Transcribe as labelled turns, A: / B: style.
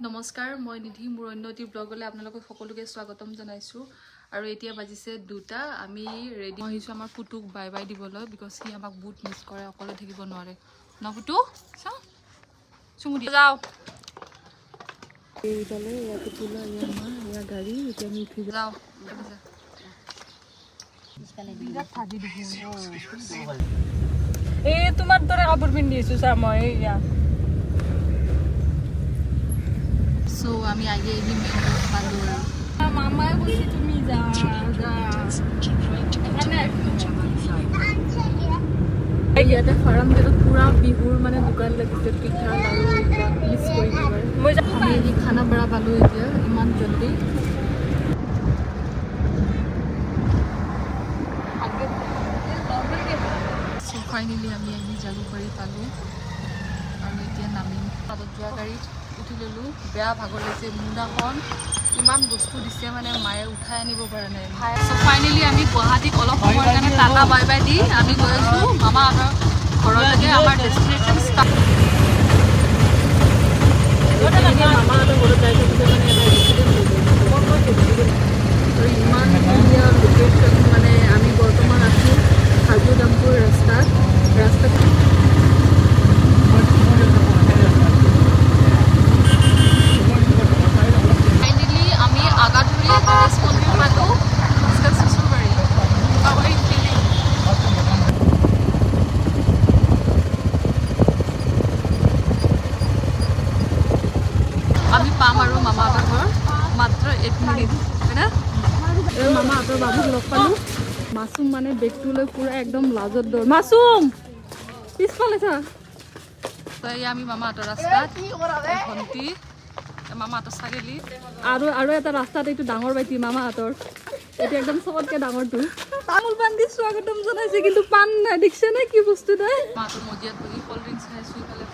A: নমস্কাৰ মই নিধি মোৰ অন্যটি ব্লগলৈ আপোনালোকক সকলোকে স্বাগতম জনাইছো আৰু এতিয়া বাজিছে 2টা আমি ৰেডি হৈছো আমাৰ পুতুক বাই বাই দিবলৈ বিকজ সি আমাক বহুত মিছ কৰে অকলে থাকিব নোৱাৰে না পুতু চাও চুমুদি যাও এই গলে ইয়া পুতুলা ইয়া গাড়ী এতিয়া আমি উঠি যাও এই তোমাৰ দৰে কাপোৰ পিন্ধি আছো চা মই ইয়া So আমি আগে এই মেইন রোড পালো মামাই বলছি তুমি যা ইয়াতে ফাৰ্ম গেটত পুৰা বিহুৰ মানে দোকান লাগিছে পিঠা লাৰু এইবিলাক মিছ কৰি দিবাৰ মই আমি খানা বৰা পালো এতিয়া ইমান জলদি So finally আমি আহি জালুকবাৰী পালো আৰু এতিয়া নামিম তাত যোৱা গাড়ীত উঠি ললো বেয়া ভাগৰ লাগিছে মুন্দাখন ইমান বস্তু দিছে মানে মায়ে উঠাই আনিব পৰা নাই সো ফাইনেলি আমি গুৱাহাটীত অলপ সময়ৰ কাৰণে টাটা বাই বাই দি আমি গৈ আছো মামাহঁতৰ ঘৰলৈকে আমাৰ ডেষ্টিনেশ্যন ষ্টাৰ্ট মামাহঁতৰ ঘৰত যাই থাকোঁতে মানে এটা এক্সিডেণ্ট হৈ গ'ল ইমান ধুনীয়া লোকেশ্যন মানে আমি বৰ্তমান আছো হাজো ডাম্পুৰ ৰাস্তাত আমি পাম আৰু মামাহঁতৰ ঘৰ মাত্ৰ 1 মিনিট হয় না এই মামাহঁতৰ বাবুক লগ পালো মাছুম মানে বেগটো লৈ পুৰা একদম লাজত দৌৰ মাছুম পিছফালে চা তাই আমি মামাহঁতৰ ৰাস্তাত ভণ্টি মামাহঁতৰ ছাগলী আৰু এটা ৰাস্তাত এইটো ডাঙৰ বাইটি মামাহঁতৰ এইটো একদম চবতকৈ ডাঙৰটো তামোল পাণ দি স্বাগতম জনাইছে কিন্তু পাণ নাই দেখিছে নে কি বস্তু নাই মাহঁতৰ মজিয়াত বহি কল্ড ড্ৰিংকছ খাইছোঁ ইফালে